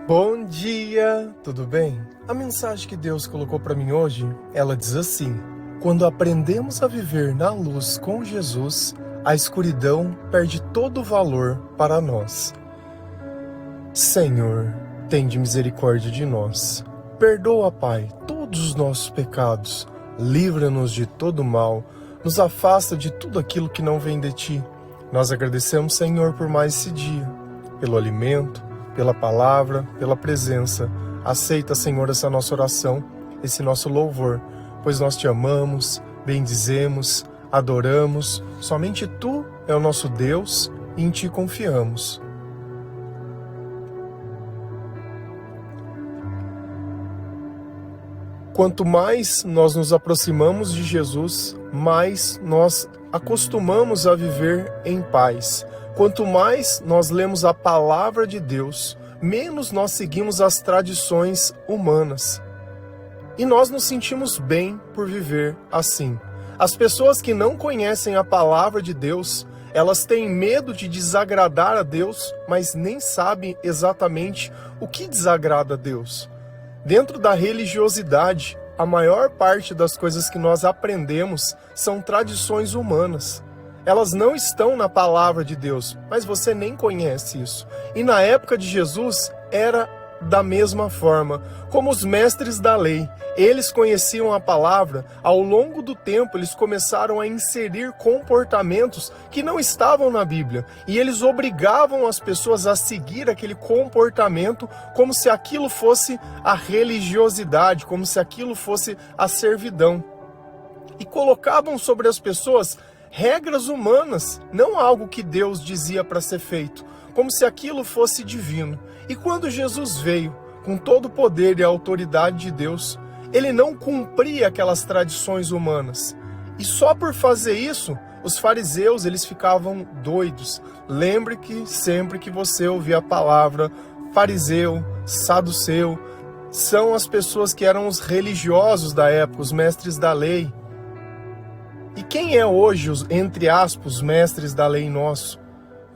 Bom dia, tudo bem? A mensagem que Deus colocou para mim hoje, ela diz assim: quando aprendemos a viver na luz com Jesus, a escuridão perde todo o valor para nós. Senhor, tende misericórdia de nós. Perdoa, Pai, todos os nossos pecados. Livra-nos de todo mal. Nos afasta de tudo aquilo que não vem de Ti. Nós agradecemos, Senhor, por mais esse dia, pelo alimento, pela palavra, pela presença. Aceita, Senhor, essa nossa oração, esse nosso louvor, pois nós Te amamos, bendizemos, adoramos. Somente Tu é o nosso Deus e em Ti confiamos. Quanto mais nós nos aproximamos de Jesus, mais nós acostumamos a viver em paz. Quanto mais nós lemos a palavra de Deus, menos nós seguimos as tradições humanas. E nós nos sentimos bem por viver assim. As pessoas que não conhecem a palavra de Deus, elas têm medo de desagradar a Deus, mas nem sabem exatamente o que desagrada a Deus. Dentro da religiosidade, a maior parte das coisas que nós aprendemos são tradições humanas. Elas não estão na palavra de Deus, mas você nem conhece isso. E na época de Jesus era da mesma forma, como os mestres da lei. Eles conheciam a palavra, ao longo do tempo eles começaram a inserir comportamentos que não estavam na Bíblia. E eles obrigavam as pessoas a seguir aquele comportamento como se aquilo fosse a religiosidade, como se aquilo fosse a servidão. E colocavam sobre as pessoas regras humanas, não algo que Deus dizia para ser feito, como se aquilo fosse divino. E quando Jesus veio, com todo o poder e a autoridade de Deus, ele não cumpria aquelas tradições humanas. E só por fazer isso, os fariseus, eles ficavam doidos. Lembre que sempre que você ouvir a palavra fariseu, saduceu, são as pessoas que eram os religiosos da época, os mestres da lei. E quem é hoje, entre aspas, os mestres da lei nosso?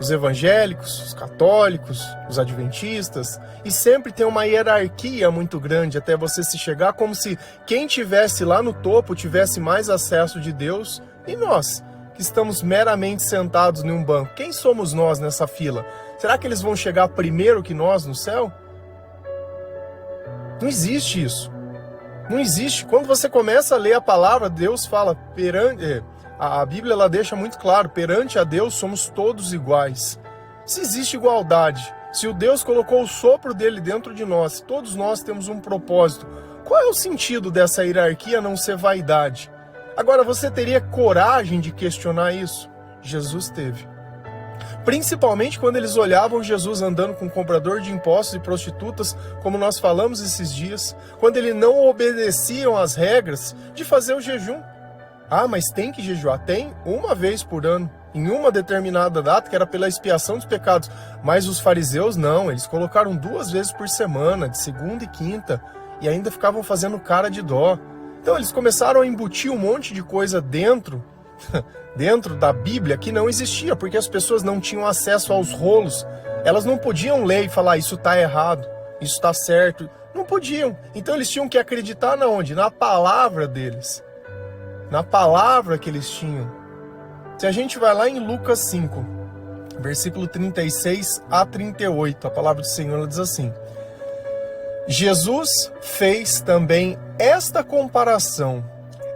Os evangélicos, os católicos, os adventistas, e sempre tem uma hierarquia muito grande até você se chegar, como se quem tivesse lá no topo tivesse mais acesso de Deus, e nós, que estamos meramente sentados em um banco, quem somos nós nessa fila? Será que eles vão chegar primeiro que nós no céu? Não existe isso. Não existe. Quando você começa a ler a palavra, Deus fala, a Bíblia ela deixa muito claro, perante a Deus somos todos iguais. Se existe igualdade, se o Deus colocou o sopro dele dentro de nós, todos nós temos um propósito, qual é o sentido dessa hierarquia a não ser vaidade? Agora, você teria coragem de questionar isso? Jesus teve. Principalmente quando eles olhavam Jesus andando com cobrador de impostos e prostitutas, como nós falamos esses dias, quando ele não obedeciam às regras de fazer o jejum. Ah, mas tem que jejuar? Tem, uma vez por ano, em uma determinada data, que era pela expiação dos pecados. Mas os fariseus não, eles colocaram 2 vezes por semana, de segunda e quinta, e ainda ficavam fazendo cara de dó. Então eles começaram a embutir um monte de coisa dentro da Bíblia que não existia, porque as pessoas não tinham acesso aos rolos. Elas não podiam ler e falar, isso está errado, isso está certo. Não podiam. Então eles tinham que acreditar na onde? Na palavra deles. Na palavra que eles tinham. Se a gente vai lá em Lucas 5, versículo 36 a 38, a palavra do Senhor ela diz assim: Jesus fez também esta comparação.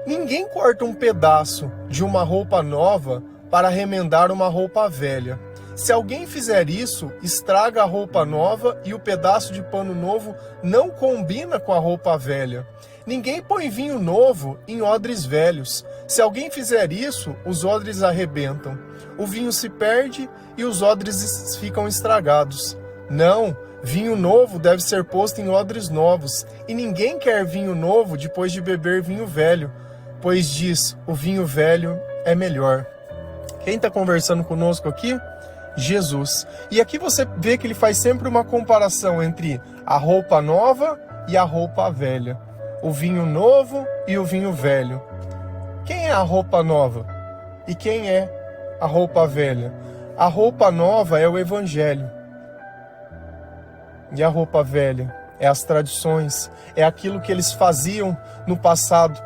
Ninguém corta um pedaço de uma roupa nova para remendar uma roupa velha. Se alguém fizer isso, estraga a roupa nova e o pedaço de pano novo não combina com a roupa velha. Ninguém põe vinho novo em odres velhos. Se alguém fizer isso, os odres arrebentam. O vinho se perde e os odres ficam estragados. Não, vinho novo deve ser posto em odres novos. E ninguém quer vinho novo depois de beber vinho velho, pois diz, o vinho velho é melhor. Quem está conversando conosco aqui? Jesus. E aqui você vê que ele faz sempre uma comparação entre a roupa nova e a roupa velha. O vinho novo e o vinho velho. Quem é a roupa nova? E quem é a roupa velha? A roupa nova é o Evangelho. E a roupa velha é as tradições, é aquilo que eles faziam no passado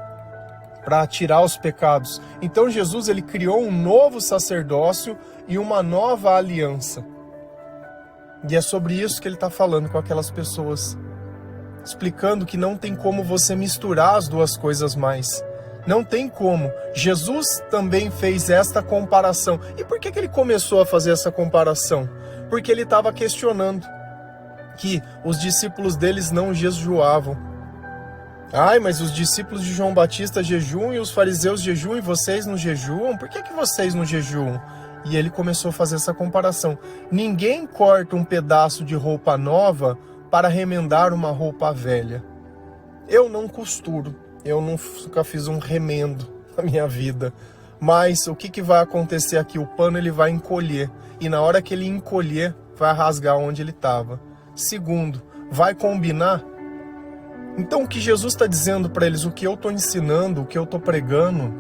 para tirar os pecados. Então Jesus ele criou um novo sacerdócio e uma nova aliança. E é sobre isso que ele está falando com aquelas pessoas, explicando que não tem como você misturar as duas coisas mais. Não tem como. Jesus também fez esta comparação. E por que ele começou a fazer essa comparação? Porque ele estava questionando que os discípulos deles não jejuavam. Ai, mas os discípulos de João Batista jejuam e os fariseus jejuam e vocês não jejuam? Por que vocês não jejuam? E ele começou a fazer essa comparação. Ninguém corta um pedaço de roupa nova para remendar uma roupa velha. Eu não costuro, eu nunca fiz um remendo na minha vida. Mas o que vai acontecer aqui? O pano ele vai encolher. E na hora que ele encolher, vai rasgar onde ele estava. Segundo, vai combinar? Então o que Jesus está dizendo para eles, o que eu estou ensinando, o que eu estou pregando,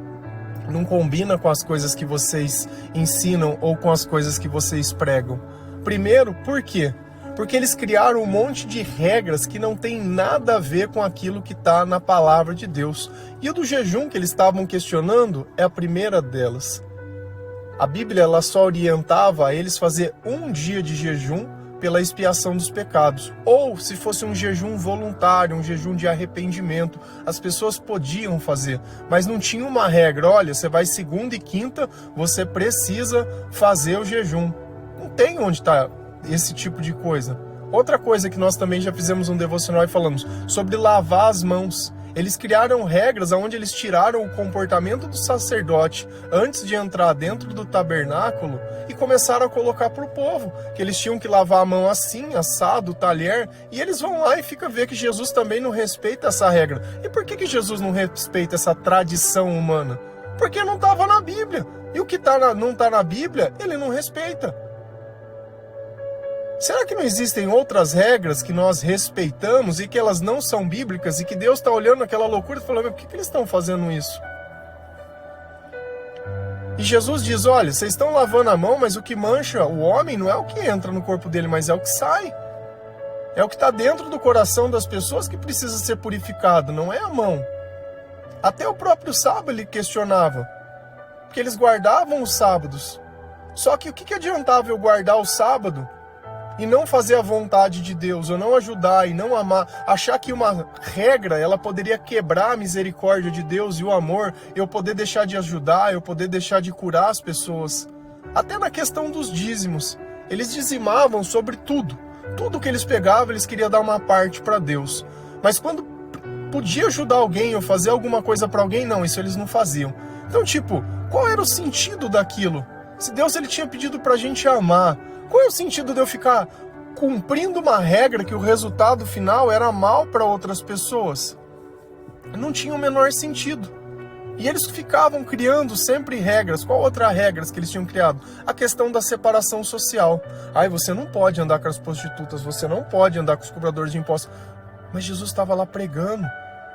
não combina com as coisas que vocês ensinam ou com as coisas que vocês pregam. Primeiro, por quê? Porque eles criaram um monte de regras que não tem nada a ver com aquilo que está na palavra de Deus. E o do jejum que eles estavam questionando é a primeira delas. A Bíblia ela só orientava a eles fazer um dia de jejum pela expiação dos pecados. Ou se fosse um jejum voluntário, um jejum de arrependimento, as pessoas podiam fazer, mas não tinha uma regra, olha, você vai segunda e quinta, você precisa fazer o jejum. Não tem onde está esse tipo de coisa. Outra coisa que nós também já fizemos um devocional e falamos sobre lavar as mãos. Eles criaram regras onde eles tiraram o comportamento do sacerdote antes de entrar dentro do tabernáculo e começaram a colocar para o povo, que eles tinham que lavar a mão assim, assado, talher, e eles vão lá e fica ver que Jesus também não respeita essa regra. E por que Jesus não respeita essa tradição humana? Porque não estava na Bíblia. E o que não está na Bíblia, ele não respeita. Será que não existem outras regras que nós respeitamos e que elas não são bíblicas e que Deus está olhando aquela loucura e falando, por que eles estão fazendo isso? E Jesus diz, olha, vocês estão lavando a mão, mas o que mancha o homem não é o que entra no corpo dele, mas é o que sai. É o que está dentro do coração das pessoas que precisa ser purificado, não é a mão. Até o próprio sábado ele questionava, porque eles guardavam os sábados. Só que o que adiantava eu guardar o sábado e não fazer a vontade de Deus, ou não ajudar e não amar, achar que uma regra ela poderia quebrar a misericórdia de Deus e o amor, eu poder deixar de ajudar, eu poder deixar de curar as pessoas. Até na questão dos dízimos, eles dizimavam sobre tudo. Tudo que eles pegavam, eles queriam dar uma parte para Deus. Mas quando podia ajudar alguém ou fazer alguma coisa para alguém, não, isso eles não faziam. Então, qual era o sentido daquilo? Se Deus ele tinha pedido para a gente amar, qual é o sentido de eu ficar cumprindo uma regra que o resultado final era mal para outras pessoas? Não tinha o menor sentido. E eles ficavam criando sempre regras. Qual outra regras que eles tinham criado? A questão da separação social. Você não pode andar com as prostitutas, você não pode andar com os cobradores de impostos. Mas Jesus estava lá pregando.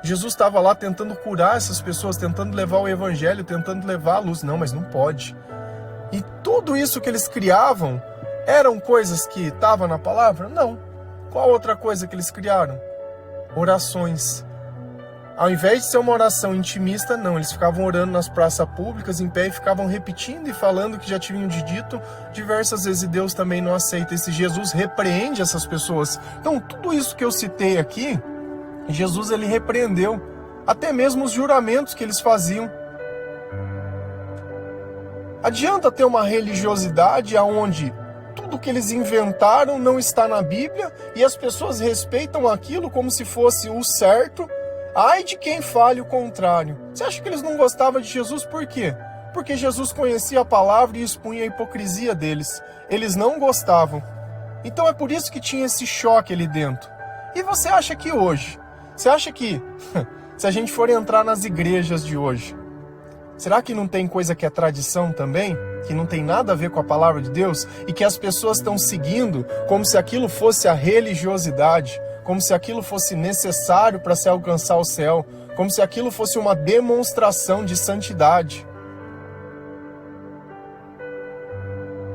Jesus estava lá tentando curar essas pessoas, tentando levar o evangelho, tentando levar a luz. Não, mas não pode. E tudo isso que eles criavam eram coisas que estavam na palavra? Não. Qual outra coisa que eles criaram? Orações. Ao invés de ser uma oração intimista, não. Eles ficavam orando nas praças públicas, em pé, e ficavam repetindo e falando o que já tinham dito diversas vezes. E Deus também não aceita. Esse Jesus repreende essas pessoas. Então, tudo isso que eu citei aqui, Jesus ele repreendeu. Até mesmo os juramentos que eles faziam. Adianta ter uma religiosidade onde tudo que eles inventaram não está na Bíblia e as pessoas respeitam aquilo como se fosse o certo. Ai de quem fale o contrário. Você acha que eles não gostavam de Jesus? Por quê? Porque Jesus conhecia a palavra e expunha a hipocrisia deles. Eles não gostavam. Então é por isso que tinha esse choque ali dentro. E você acha que hoje? Você acha que se a gente for entrar nas igrejas de hoje, será que não tem coisa que é tradição também? Que não tem nada a ver com a palavra de Deus? E que as pessoas estão seguindo como se aquilo fosse a religiosidade, como se aquilo fosse necessário para se alcançar o céu, como se aquilo fosse uma demonstração de santidade.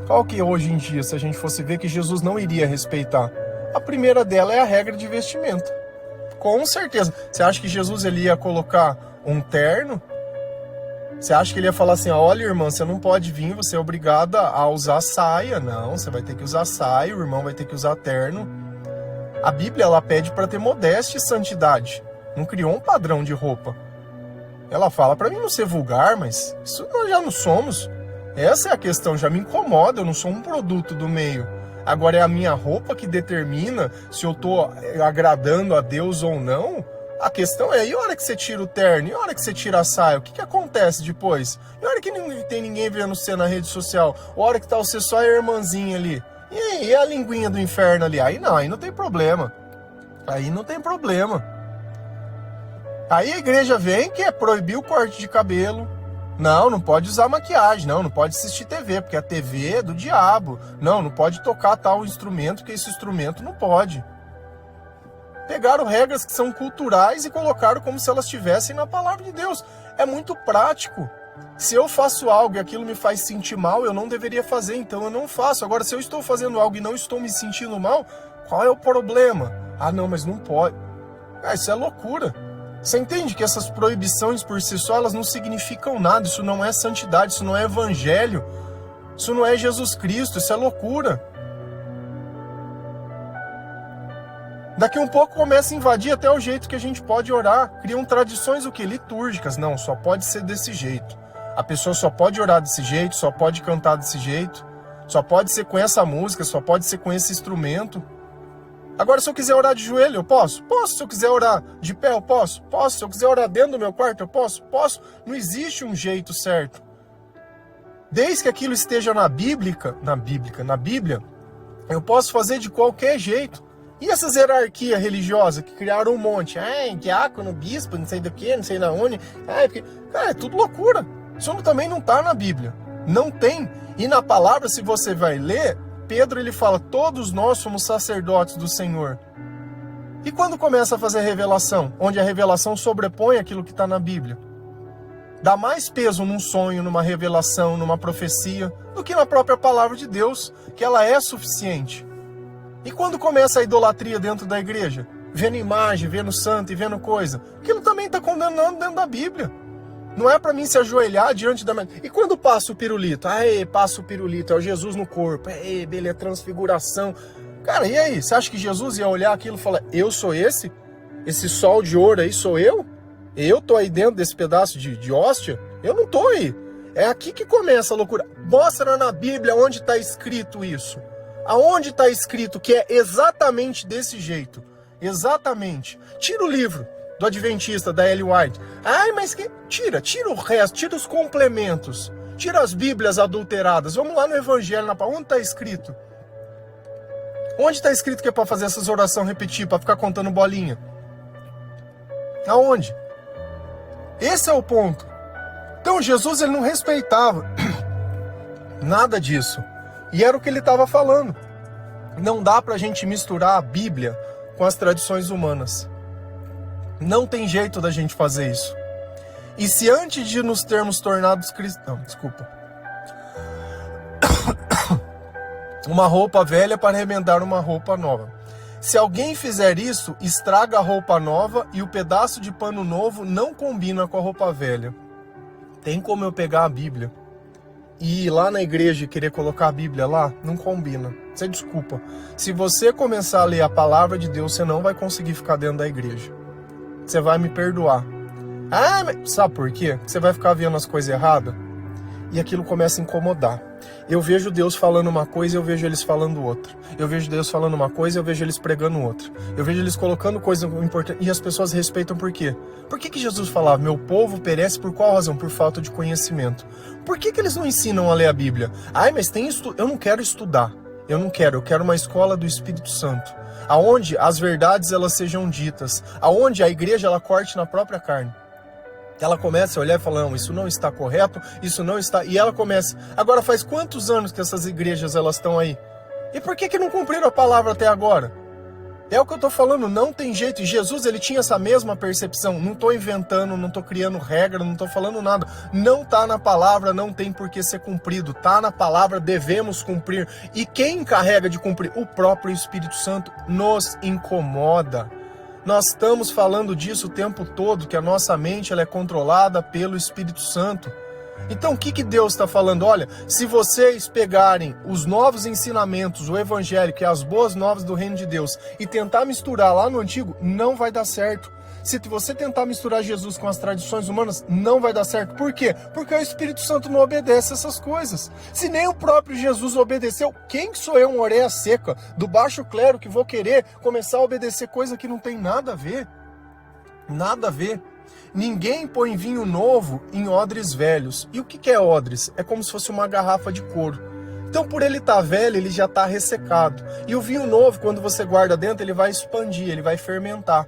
Qual que é hoje em dia, se a gente fosse ver que Jesus não iria respeitar? A primeira dela é a regra de vestimento. Com certeza. Você acha que Jesus ele ia colocar um terno? Você acha que ele ia falar assim, olha, irmã, você não pode vir, você é obrigada a usar saia. Não, você vai ter que usar saia, o irmão vai ter que usar terno. A Bíblia, ela pede para ter modéstia e santidade. Não criou um padrão de roupa. Ela fala para mim não ser vulgar, mas isso nós já não somos. Essa é a questão, já me incomoda, eu não sou um produto do meio. Agora é a minha roupa que determina se eu tô agradando a Deus ou não. A questão é, e a hora que você tira o terno? E a hora que você tira a saia? O que acontece depois? E a hora que não tem ninguém vendo você na rede social? A hora que tá você só e a irmãzinha ali? E aí, e a linguinha do inferno ali? Aí não tem problema. Aí não tem problema. Aí a igreja vem que é proibir o corte de cabelo. Não pode usar maquiagem. Não pode assistir TV, porque a TV é do diabo. Não pode tocar tal instrumento, porque esse instrumento não pode. Pegaram regras que são culturais e colocaram como se elas estivessem na palavra de Deus. É muito prático. Se eu faço algo e aquilo me faz sentir mal, eu não deveria fazer, então eu não faço. Agora, se eu estou fazendo algo e não estou me sentindo mal, qual é o problema? Ah, não, mas não pode. Isso é loucura. Você entende que essas proibições por si só, elas não significam nada. Isso não é santidade, isso não é evangelho. Isso não é Jesus Cristo, isso é loucura. Daqui um pouco começa a invadir até o jeito que a gente pode orar. Criam tradições o quê? Litúrgicas. Não, só pode ser desse jeito. A pessoa só pode orar desse jeito, só pode cantar desse jeito, só pode ser com essa música, só pode ser com esse instrumento. Agora, se eu quiser orar de joelho, eu posso? Posso. Se eu quiser orar de pé, eu posso? Posso. Se eu quiser orar dentro do meu quarto, eu posso? Posso. Não existe um jeito certo. Desde que aquilo esteja na Bíblia, eu posso fazer de qualquer jeito. E essas hierarquias religiosas que criaram um monte? Diácono, bispo, não sei do que, não sei da onde. Porque... Cara, é tudo loucura. Isso também não está na Bíblia. Não tem. E na palavra, se você vai ler, Pedro ele fala, todos nós somos sacerdotes do Senhor. E quando começa a fazer a revelação? Onde a revelação sobrepõe aquilo que está na Bíblia. Dá mais peso num sonho, numa revelação, numa profecia, do que na própria palavra de Deus, que ela é suficiente. E quando começa a idolatria dentro da igreja? Vendo imagem, vendo santo e vendo coisa. Aquilo também está condenando dentro da Bíblia. Não é para mim se ajoelhar diante da... E quando passa o pirulito? Passa o pirulito, é o Jesus no corpo. Beleza, transfiguração. Cara, e aí? Você acha que Jesus ia olhar aquilo e falar, eu sou esse? Esse sol de ouro aí sou eu? Eu tô aí dentro desse pedaço de hóstia? Eu não tô aí. É aqui que começa a loucura. Mostra na Bíblia onde está escrito isso. Aonde está escrito que é exatamente desse jeito? Exatamente. Tira o livro do Adventista, da Ellen White. Mas que... Tira o resto, tira os complementos. Tira as Bíblias adulteradas. Vamos lá no Evangelho, onde está escrito? Onde está escrito que é para fazer essas orações repetir, para ficar contando bolinha? Aonde? Esse é o ponto. Então Jesus ele não respeitava nada disso. E era o que ele estava falando. Não dá para a gente misturar a Bíblia com as tradições humanas. Não tem jeito da gente fazer isso. E se antes de nos termos tornados cristãos, uma roupa velha para remendar uma roupa nova. Se alguém fizer isso, estraga a roupa nova e o pedaço de pano novo não combina com a roupa velha. Tem como eu pegar a Bíblia e ir lá na igreja e querer colocar a Bíblia lá? Não combina. Você desculpa. Se você começar a ler a palavra de Deus, você não vai conseguir ficar dentro da igreja. Você vai me perdoar. Mas sabe por quê? Você vai ficar vendo as coisas erradas e aquilo começa a incomodar. Eu vejo Deus falando uma coisa e eu vejo eles falando outra. Eu vejo Deus falando uma coisa e eu vejo eles pregando outra. Eu vejo eles colocando coisa importante e as pessoas respeitam por quê? Por que Jesus falava, meu povo perece por qual razão? Por falta de conhecimento. Por que eles não ensinam a ler a Bíblia? Mas tem eu não quero estudar. Eu quero uma escola do Espírito Santo. Aonde as verdades elas sejam ditas. Aonde a igreja ela corte na própria carne. Ela começa a olhar e falar, não, isso não está correto, isso não está... E ela começa... Agora faz quantos anos que essas igrejas elas estão aí? E por que não cumpriram a palavra até agora? É o que eu tô falando, não tem jeito. E Jesus, ele tinha essa mesma percepção. Não tô inventando, não tô criando regra, não tô falando nada. Não tá na palavra, não tem por que ser cumprido. Tá na palavra, devemos cumprir. E quem encarrega de cumprir? O próprio Espírito Santo nos incomoda. Nós estamos falando disso o tempo todo, que a nossa mente ela é controlada pelo Espírito Santo. Então o que Deus está falando? Olha, se vocês pegarem os novos ensinamentos, o evangelho, que é as boas novas do reino de Deus, e tentar misturar lá no antigo, não vai dar certo. Se você tentar misturar Jesus com as tradições humanas, não vai dar certo. Por quê? Porque o Espírito Santo não obedece essas coisas. Se nem o próprio Jesus obedeceu, quem sou eu, uma orelha seca, do baixo clero, que vou querer começar a obedecer coisa que não tem nada a ver? Nada a ver. Ninguém põe vinho novo em odres velhos. E o que é odres? É como se fosse uma garrafa de couro. Então, por ele estar velho, ele já está ressecado. E o vinho novo, quando você guarda dentro, ele vai expandir, ele vai fermentar.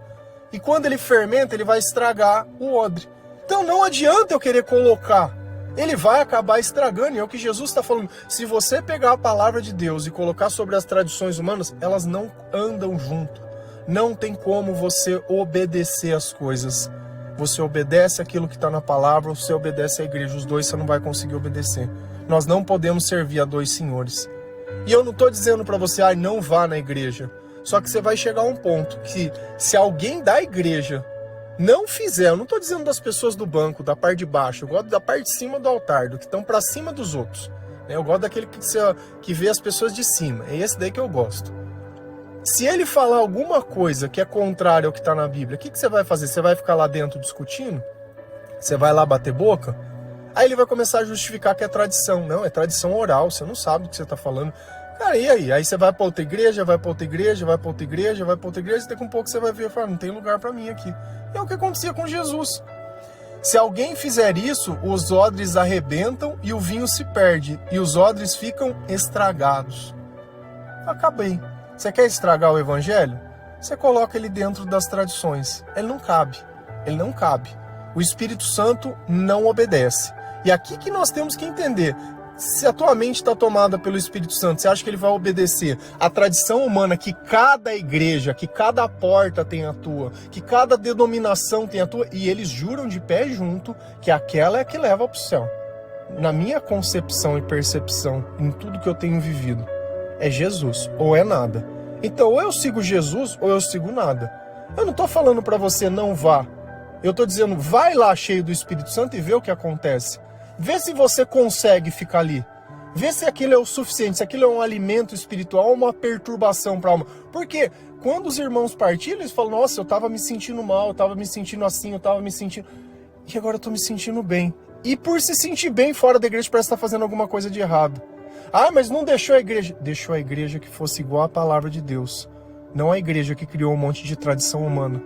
E quando ele fermenta, ele vai estragar o odre. Então, não adianta eu querer colocar. Ele vai acabar estragando. E é o que Jesus está falando. Se você pegar a palavra de Deus e colocar sobre as tradições humanas, elas não andam junto. Não tem como você obedecer as coisas. Você obedece aquilo que está na palavra, você obedece à igreja. Os dois você não vai conseguir obedecer. Nós não podemos servir a dois senhores. E eu não estou dizendo para você, não vá na igreja. Só que você vai chegar a um ponto que, se alguém da igreja não fizer, eu não estou dizendo das pessoas do banco, da parte de baixo, eu gosto da parte de cima do altar, do que estão para cima dos outros. Eu gosto daquele que vê as pessoas de cima. É esse daí que eu gosto. Se ele falar alguma coisa que é contrária ao que está na Bíblia, o que você vai fazer? Você vai ficar lá dentro discutindo? Você vai lá bater boca? Aí ele vai começar a justificar que é tradição. Não, é tradição oral, você não sabe o que você está falando. Cara, e aí? Aí você vai para outra igreja, vai para outra igreja, vai para outra igreja, vai para outra igreja, e daqui a um pouco você vai ver e falar, não tem lugar para mim aqui. É o que acontecia com Jesus. Se alguém fizer isso, os odres arrebentam e o vinho se perde. E os odres ficam estragados. Acabei. Você quer estragar o evangelho? Você coloca ele dentro das tradições. Ele não cabe. Ele não cabe. O Espírito Santo não obedece. E aqui que nós temos que entender. Se a tua mente está tomada pelo Espírito Santo, você acha que ele vai obedecer a tradição humana que cada igreja, que cada porta tem a tua, que cada denominação tem a tua, e eles juram de pé junto que aquela é a que leva para o céu. Na minha concepção e percepção, em tudo que eu tenho vivido, é Jesus, ou é nada. Então, ou eu sigo Jesus, ou eu sigo nada. Eu não estou falando para você não vá. Eu estou dizendo, vai lá cheio do Espírito Santo e vê o que acontece. Vê se você consegue ficar ali. Vê se aquilo é o suficiente, se aquilo é um alimento espiritual ou uma perturbação para a alma. Porque quando os irmãos partilham, eles falam, nossa, eu estava me sentindo mal, eu estava me sentindo assim, eu estava me sentindo... E agora eu estou me sentindo bem. E por se sentir bem fora da igreja, parece que está fazendo alguma coisa de errado. Mas não deixou a igreja. Deixou a igreja que fosse igual à palavra de Deus. Não a igreja que criou um monte de tradição humana.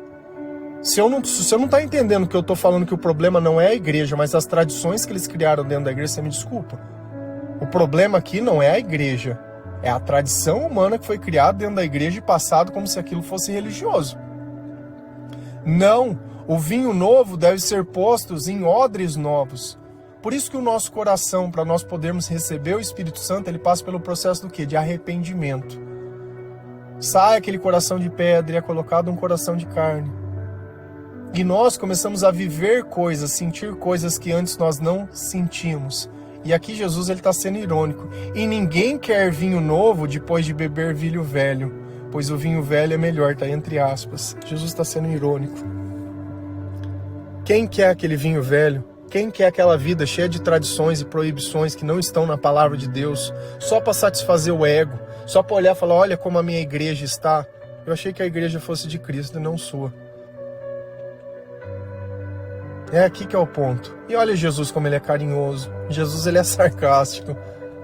Se você não está entendendo que eu estou falando que o problema não é a igreja, mas as tradições que eles criaram dentro da igreja, você me desculpa. O problema aqui não é a igreja. É a tradição humana que foi criada dentro da igreja e passado como se aquilo fosse religioso. Não. O vinho novo deve ser posto em odres novos. Por isso que o nosso coração, para nós podermos receber o Espírito Santo, ele passa pelo processo do quê? De arrependimento. Sai aquele coração de pedra e é colocado um coração de carne. E nós começamos a viver coisas, sentir coisas que antes nós não sentimos. E aqui Jesus está sendo irônico. E ninguém quer vinho novo depois de beber vinho velho, pois o vinho velho é melhor, está entre aspas. Jesus está sendo irônico. Quem quer aquele vinho velho? Quem quer aquela vida cheia de tradições e proibições que não estão na palavra de Deus, só para satisfazer o ego, só para olhar e falar, olha como a minha igreja está. Eu achei que a igreja fosse de Cristo e não sua. É aqui que é o ponto. E olha Jesus como ele é carinhoso. Jesus ele é sarcástico.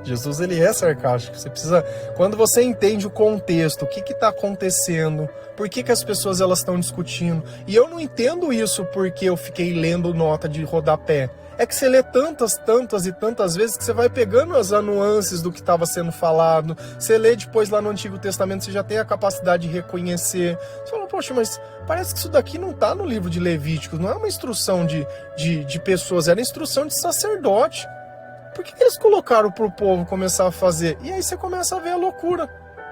Jesus ele é sarcástico. Você precisa, quando você entende o contexto, o que está acontecendo, por que as pessoas elas estão discutindo. E eu não entendo isso porque eu fiquei lendo nota de rodapé. É que você lê tantas e tantas vezes que você vai pegando as nuances do que estava sendo falado. Você lê depois lá no Antigo Testamento, você já tem a capacidade de reconhecer. Você fala, poxa, mas parece que isso daqui não está no livro de Levíticos. Não é uma instrução de pessoas, era instrução de sacerdote. Por que eles colocaram para o povo começar a fazer? E aí você começa a ver a loucura.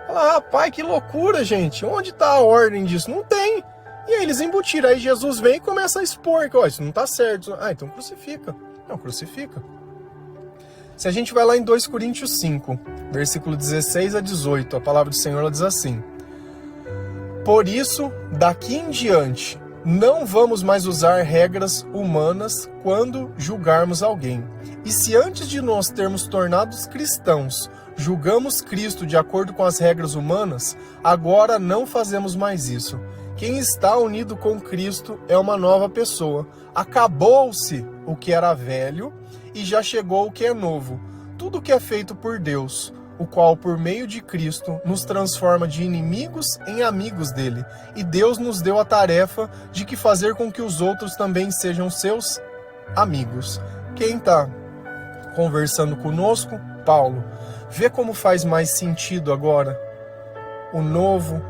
Fala, rapaz, que loucura, gente. Onde está a ordem disso? Não tem. E aí eles embutiram. Aí Jesus vem e começa a expor que, ó, isso não está certo. Ah, então crucifica. Não, crucifica. Se a gente vai lá em 2 Coríntios 5, versículo 16 a 18, a palavra do Senhor ela diz assim: por isso, daqui em diante, não vamos mais usar regras humanas quando julgarmos alguém. E se antes de nós termos tornados cristãos, julgamos Cristo de acordo com as regras humanas, agora não fazemos mais isso. Quem está unido com Cristo é uma nova pessoa. Acabou-se o que era velho e já chegou o que é novo. Tudo que é feito por Deus, o qual, por meio de Cristo, nos transforma de inimigos em amigos dele. E Deus nos deu a tarefa de que fazer com que os outros também sejam seus amigos. Quem está conversando conosco? Paulo. Vê como faz mais sentido agora o novo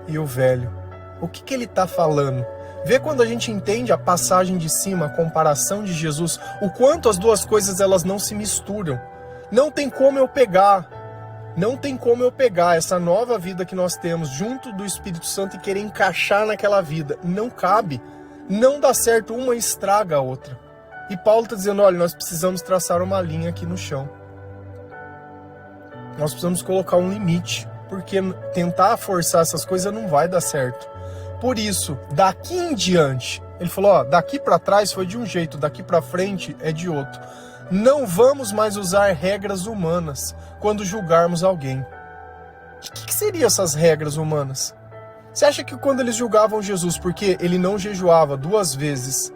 e o velho. O que ele está falando? Vê quando a gente entende a passagem de cima, a comparação de Jesus, o quanto as duas coisas elas não se misturam. Não tem como eu pegar essa nova vida que nós temos junto do Espírito Santo e querer encaixar naquela vida. Não cabe. Não dá certo, uma estraga a outra. E Paulo está dizendo, olha, nós precisamos traçar uma linha aqui no chão. Nós precisamos colocar um limite, porque tentar forçar essas coisas não vai dar certo. Por isso, daqui em diante, ele falou, ó, daqui para trás foi de um jeito, daqui para frente é de outro. Não vamos mais usar regras humanas quando julgarmos alguém. O que seriam essas regras humanas? Você acha que quando eles julgavam Jesus, porque ele não jejuava 2 vezes,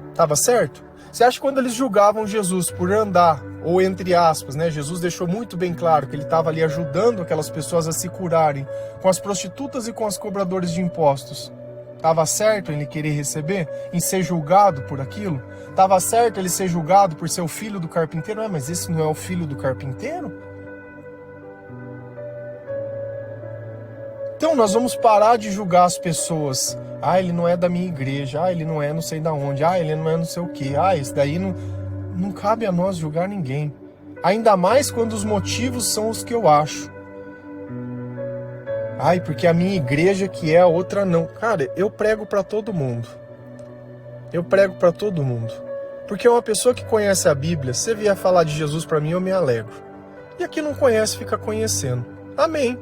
estava certo? Você acha que quando eles julgavam Jesus por andar, ou entre aspas, né? Jesus deixou muito bem claro que ele estava ali ajudando aquelas pessoas a se curarem com as prostitutas e com as cobradoras de impostos. Estava certo ele querer receber, em ser julgado por aquilo? Estava certo ele ser julgado por ser o filho do carpinteiro? Mas esse não é o filho do carpinteiro? Então nós vamos parar de julgar as pessoas. Ah, ele não é da minha igreja. Ah, ele não é não sei da onde. Ah, ele não é não sei o quê. Ah, isso daí não cabe a nós julgar ninguém. Ainda mais quando os motivos são os que eu acho. Ai, porque a minha igreja que é, a outra não. Cara, eu prego para todo mundo. Eu prego para todo mundo. Porque uma pessoa que conhece a Bíblia, se você vier falar de Jesus para mim, eu me alegro. E a que não conhece, fica conhecendo. Amém.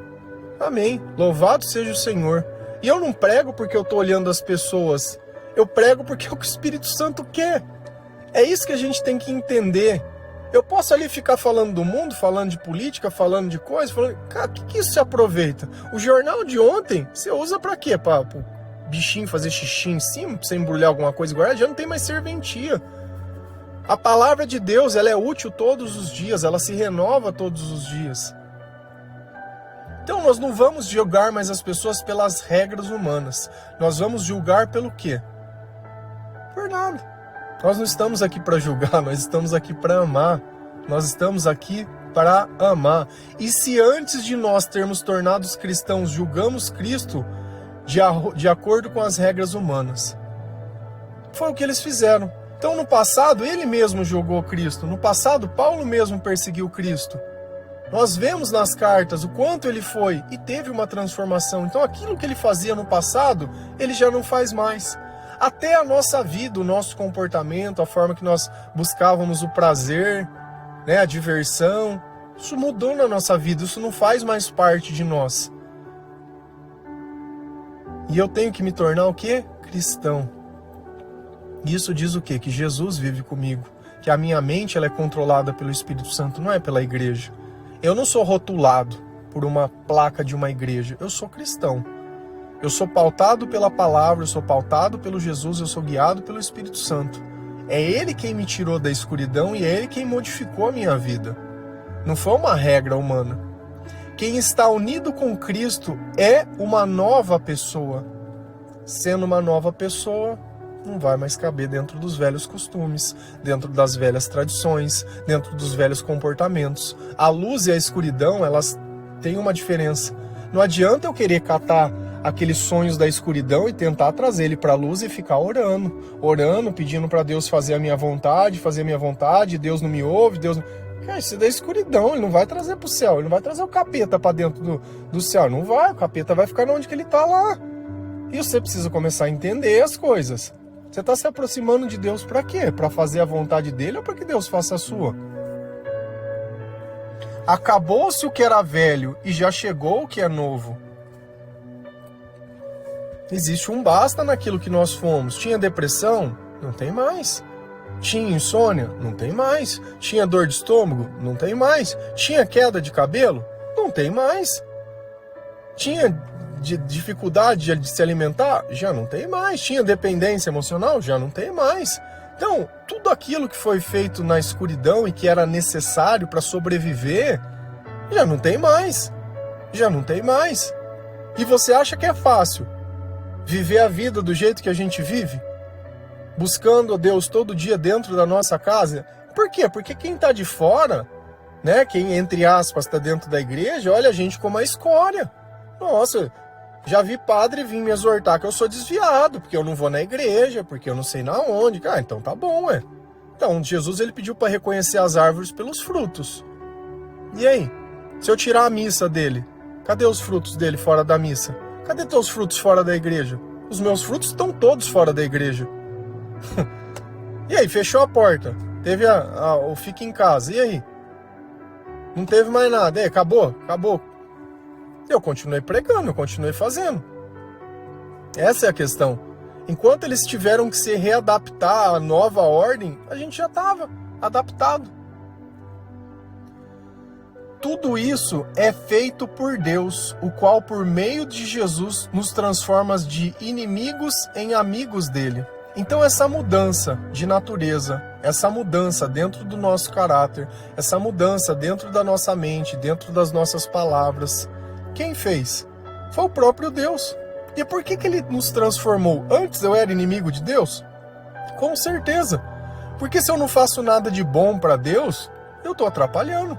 Amém. Louvado seja o Senhor. E eu não prego porque eu tô olhando as pessoas. Eu prego porque é o que o Espírito Santo quer. É isso que a gente tem que entender. Eu posso ali ficar falando do mundo, falando de política, falando de coisa, falando... Cara, o que isso se aproveita? O jornal de ontem, você usa pra quê? Pra o bichinho fazer xixi em cima? Pra você embrulhar alguma coisa igual? Já não tem mais serventia. A palavra de Deus, ela é útil todos os dias, ela se renova todos os dias. Então nós não vamos julgar mais as pessoas pelas regras humanas. Nós vamos julgar pelo quê? Por nada. Nós não estamos aqui para julgar, nós estamos aqui para amar. Nós estamos aqui para amar. E se antes de nós termos tornados cristãos, julgamos Cristo de acordo com as regras humanas, foi o que eles fizeram. Então no passado, ele mesmo julgou Cristo. No passado, Paulo mesmo perseguiu Cristo. Nós vemos nas cartas o quanto ele foi e teve uma transformação. Então aquilo que ele fazia no passado, ele já não faz mais. Até a nossa vida, o nosso comportamento, a forma que nós buscávamos o prazer, né, a diversão, isso mudou na nossa vida, isso não faz mais parte de nós. E eu tenho que me tornar o quê? Cristão. Isso diz o quê? Que Jesus vive comigo, que a minha mente ela é controlada pelo Espírito Santo, não é pela igreja. Eu não sou rotulado por uma placa de uma igreja, eu sou cristão. Eu sou pautado pela palavra, eu sou pautado pelo Jesus, eu sou guiado pelo Espírito Santo. É Ele quem me tirou da escuridão e é Ele quem modificou a minha vida. Não foi uma regra humana. Quem está unido com Cristo é uma nova pessoa. Sendo uma nova pessoa, não vai mais caber dentro dos velhos costumes, dentro das velhas tradições, dentro dos velhos comportamentos. A luz e a escuridão, elas têm uma diferença. Não adianta eu querer catar aqueles sonhos da escuridão e tentar trazer ele para a luz e ficar orando, pedindo para Deus fazer a minha vontade, Deus não me ouve, Cara, isso é da escuridão, ele não vai trazer pro céu, ele não vai trazer o capeta pra dentro do céu, não vai, o capeta vai ficar onde que ele tá lá. E você precisa começar a entender as coisas. Você tá se aproximando de Deus pra quê? Pra fazer a vontade dele ou pra que Deus faça a sua? Acabou-se o que era velho e já chegou o que é novo. Existe um basta naquilo que nós fomos. Tinha depressão? Não tem mais. Tinha insônia? Não tem mais. Tinha dor de estômago? Não tem mais. Tinha queda de cabelo? Não tem mais. Tinha dificuldade de se alimentar? Já não tem mais. Tinha dependência emocional? Já não tem mais. Então, tudo aquilo que foi feito na escuridão e que era necessário para sobreviver, já não tem mais. Já não tem mais. E você acha que é fácil viver a vida do jeito que a gente vive? Buscando a Deus todo dia dentro da nossa casa? Por quê? Porque quem está de fora, né, quem, entre aspas, está dentro da igreja, olha a gente como a escória. Nossa, já vi padre vir me exortar que eu sou desviado, porque eu não vou na igreja, porque eu não sei na onde. Ah, então tá bom, ué. Então, Jesus ele pediu para reconhecer as árvores pelos frutos. E aí? Se eu tirar a missa dele, cadê os frutos dele fora da missa? Cadê teus frutos fora da igreja? Os meus frutos estão todos fora da igreja. E aí, fechou a porta. Teve o fica em casa. E aí? Não teve mais nada. E aí, acabou? Acabou. Eu continuei pregando, eu continuei fazendo. Essa é a questão. Enquanto eles tiveram que se readaptar à nova ordem, a gente já estava adaptado. Tudo isso é feito por Deus, o qual por meio de Jesus nos transforma de inimigos em amigos dele. Então essa mudança de natureza, essa mudança dentro do nosso caráter, essa mudança dentro da nossa mente, dentro das nossas palavras, quem fez? Foi o próprio Deus. E por que ele nos transformou? Antes eu era inimigo de Deus? Com certeza. Porque se eu não faço nada de bom para Deus, eu estou atrapalhando.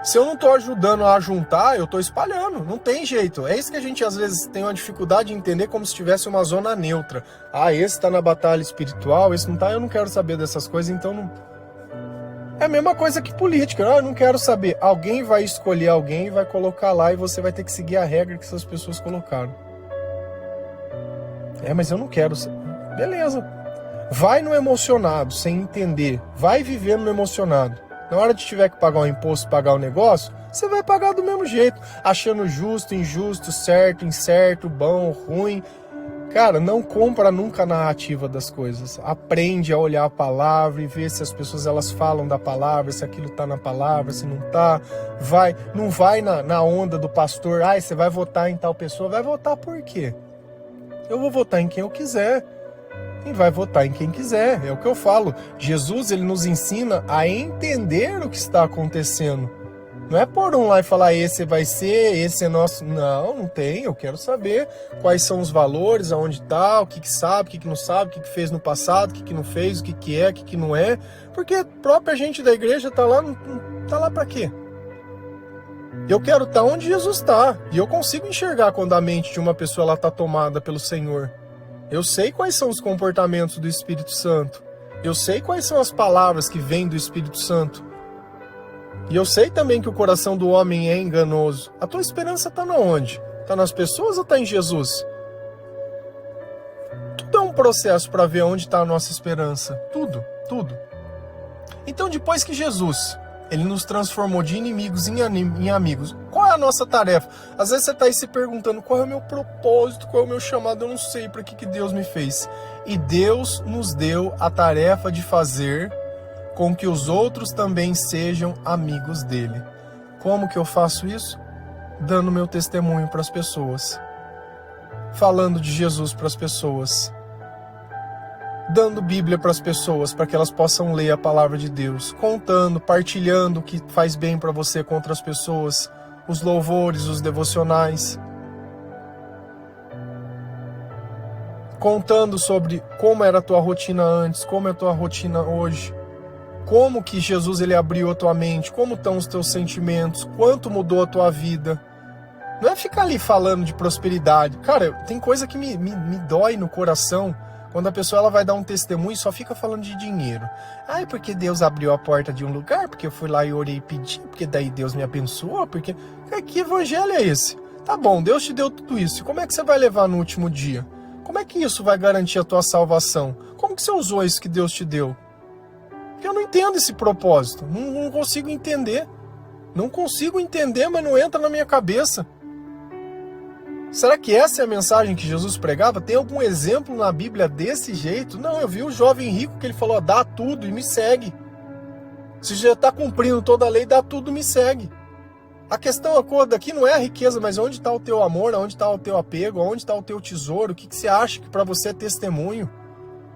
Se eu não estou ajudando a juntar, eu estou espalhando. Não tem jeito. É isso que a gente às vezes tem uma dificuldade de entender, como se tivesse uma zona neutra. Ah, esse está na batalha espiritual, esse não está. Eu não quero saber dessas coisas, então não... É a mesma coisa que política. Eu não quero saber. Alguém vai escolher alguém e vai colocar lá e você vai ter que seguir a regra que essas pessoas colocaram. Mas eu não quero. Beleza. Vai no emocionado, sem entender. Vai vivendo no emocionado. Na hora de tiver que pagar um imposto, pagar um negócio, você vai pagar do mesmo jeito. Achando justo, injusto, certo, incerto, bom, ruim. Cara, não compra nunca a narrativa das coisas. Aprende a olhar a palavra e ver se as pessoas elas falam da palavra, se aquilo tá na palavra, se não tá. Não vai na onda do pastor. Você vai votar em tal pessoa. Vai votar por quê? Eu vou votar em quem eu quiser. E vai votar em quem quiser. É o que eu falo. Jesus, ele nos ensina a entender o que está acontecendo. Não é pôr um lá e falar, esse vai ser, esse é nosso. Não, não tem. Eu quero saber quais são os valores, aonde está, o que sabe, o que não sabe, o que fez no passado, o que não fez, o que é, o que não é. Porque a própria gente da igreja está lá, tá lá para quê? Eu quero estar onde Jesus está. E eu consigo enxergar quando a mente de uma pessoa está tomada pelo Senhor. Eu sei quais são os comportamentos do Espírito Santo. Eu sei quais são as palavras que vêm do Espírito Santo. E eu sei também que o coração do homem é enganoso. A tua esperança está onde? Está nas pessoas ou está em Jesus? Tudo é um processo para ver onde está a nossa esperança. Tudo, tudo. Então depois que Jesus, ele nos transformou de inimigos em amigos, qual é a nossa tarefa? Às vezes você está aí se perguntando, qual é o meu propósito, qual é o meu chamado? Eu não sei para que Deus me fez. E Deus nos deu a tarefa de fazer com que os outros também sejam amigos dele. Como que eu faço isso? Dando meu testemunho para as pessoas. Falando de Jesus para as pessoas. Dando Bíblia para as pessoas, para que elas possam ler a palavra de Deus. Contando, partilhando o que faz bem para você com outras pessoas. Os louvores, os devocionais. Contando sobre como era a tua rotina antes, como é a tua rotina hoje. Como que Jesus ele abriu a tua mente, como estão os teus sentimentos, quanto mudou a tua vida. Não é ficar ali falando de prosperidade. Cara, tem coisa que me dói no coração Quando a pessoa ela vai dar um testemunho, só fica falando de dinheiro. Ai, porque Deus abriu a porta de um lugar, porque eu fui lá e orei e pedi, porque daí Deus me abençoou, porque... Que evangelho é esse? Tá bom, Deus te deu tudo isso. E como é que você vai levar no último dia? Como é que isso vai garantir a tua salvação? Como que você usou isso que Deus te deu? Eu não entendo esse propósito. Não consigo entender. Não consigo entender, mas não entra na minha cabeça. Será que essa é a mensagem que Jesus pregava? Tem algum exemplo na Bíblia desse jeito? Não, eu vi o jovem rico que ele falou, dá tudo e me segue. Se já está cumprindo toda a lei, dá tudo e me segue. A questão aqui não é a riqueza, mas onde está o teu amor, onde está o teu apego, onde está o teu tesouro, o que você acha que para você é testemunho?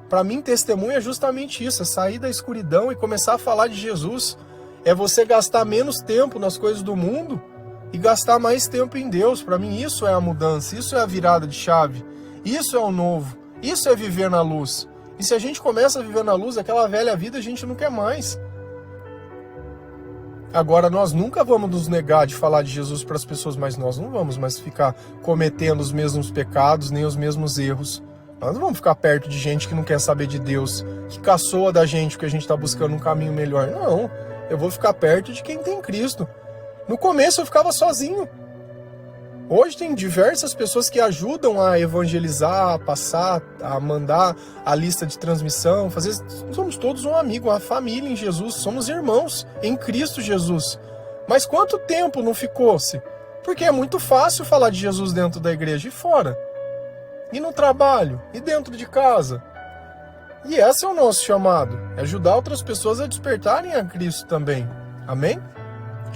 Para mim, testemunho é justamente isso, é sair da escuridão e começar a falar de Jesus. É você gastar menos tempo nas coisas do mundo e gastar mais tempo em Deus. Para mim, isso é a mudança, isso é a virada de chave, isso é o novo, isso é viver na luz. E se a gente começa a viver na luz, aquela velha vida a gente não quer mais. Agora, nós nunca vamos nos negar de falar de Jesus para as pessoas, mas nós não vamos mais ficar cometendo os mesmos pecados, nem os mesmos erros. Nós não vamos ficar perto de gente que não quer saber de Deus, que caçoa da gente porque a gente está buscando um caminho melhor. Não, eu vou ficar perto de quem tem Cristo. No começo eu ficava sozinho. Hoje tem diversas pessoas que ajudam a evangelizar, a passar, a mandar a lista de transmissão, fazer. Somos todos um amigo, uma família em Jesus, somos irmãos em Cristo Jesus. Mas quanto tempo não ficou-se? Porque é muito fácil falar de Jesus dentro da igreja e fora. E no trabalho, e dentro de casa. E esse é o nosso chamado, é ajudar outras pessoas a despertarem a Cristo também. Amém?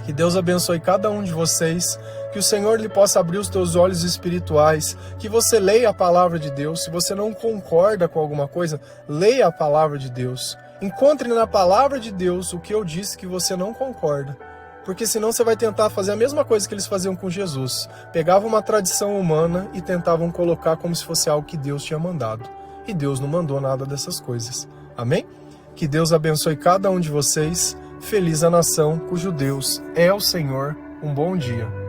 Que Deus abençoe cada um de vocês, que o Senhor lhe possa abrir os teus olhos espirituais, que você leia a palavra de Deus. Se você não concorda com alguma coisa, leia a palavra de Deus. Encontre na palavra de Deus o que eu disse que você não concorda. Porque senão você vai tentar fazer a mesma coisa que eles faziam com Jesus. Pegavam uma tradição humana e tentavam colocar como se fosse algo que Deus tinha mandado. E Deus não mandou nada dessas coisas. Amém? Que Deus abençoe cada um de vocês. Feliz a nação cujo Deus é o Senhor. Um bom dia.